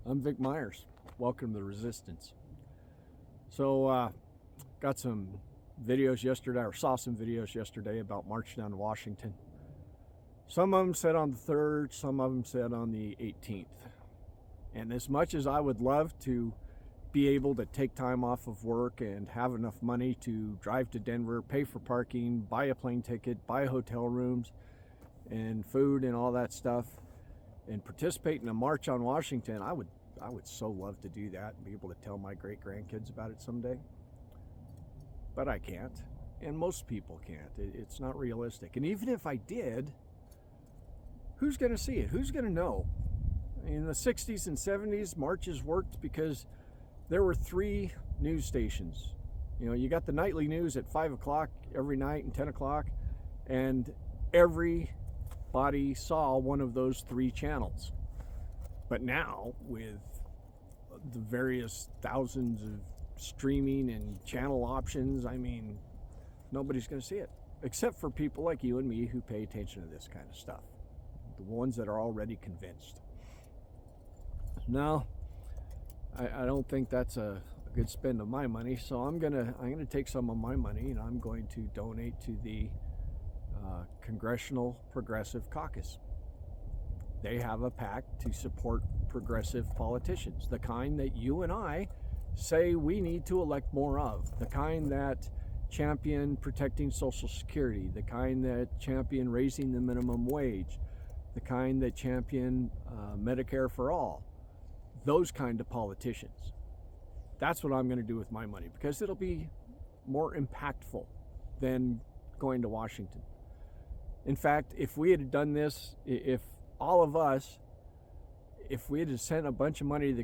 I'm Vic Myers. Welcome to the Resistance. So, got some videos yesterday, or saw some videos yesterday about marching down to Washington. Some of them said on the 3rd, some of them said on the 18th. And as much as I would love to be able to take time off of work and have enough money to drive to Denver, pay for parking, buy a plane ticket, buy hotel rooms and food and all that stuff, and participate in a march on Washington, I would so love to do that and be able to tell my great grandkids about it someday. But I can't, and most people can't. It's not realistic. And even if I did, who's going to see it? Who's going to know? In the 60s and 70s, marches worked because there were 3 news stations. You know, you got the nightly news at 5 o'clock every night and 10 o'clock, and everybody saw one of those 3 channels. But now, with the various thousands of streaming and channel options, I mean, nobody's going to see it. Except for people like you and me who pay attention to this kind of stuff. The ones that are already convinced. No, I don't think that's a good spend of my money, so I'm gonna take some of my money and I'm going to donate to the Congressional Progressive Caucus. They have a PAC to support progressive politicians, the kind that you and I say we need to elect more of, the kind that champion protecting Social Security, the kind that champion raising the minimum wage, the kind that champion Medicare for all. Those kind of politicians. That's what I'm going to do with my money, because it'll be more impactful than going to Washington. In fact, if we had done this, if all of us, if we had sent a bunch of money to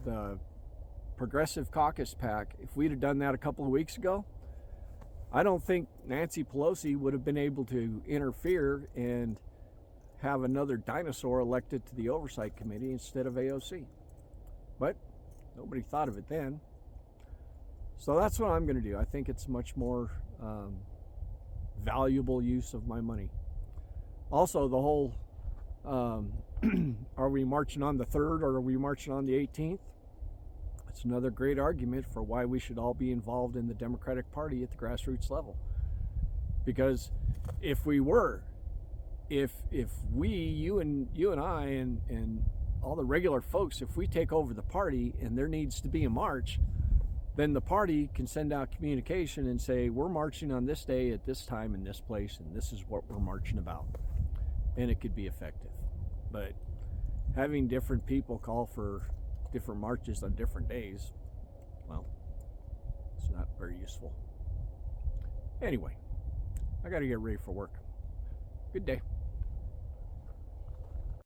the Progressive Caucus PAC, if we'd have done that a couple of weeks ago, I don't think Nancy Pelosi would have been able to interfere and have another dinosaur elected to the Oversight Committee instead of AOC. But nobody thought of it then. So that's what I'm going to do. I think it's much more valuable use of my money. Also, the whole, are we marching on the 3rd or are we marching on the 18th? That's another great argument for why we should all be involved in the Democratic Party at the grassroots level. Because if we were, if we, you and I and all the regular folks, if we take over the party and there needs to be a march, then the party can send out communication and say, we're marching on this day at this time in this place, and this is what we're marching about. And it could be effective. But having different people call for different marches on different days, well, it's not very useful. Anyway, I got to get ready for work. Good day.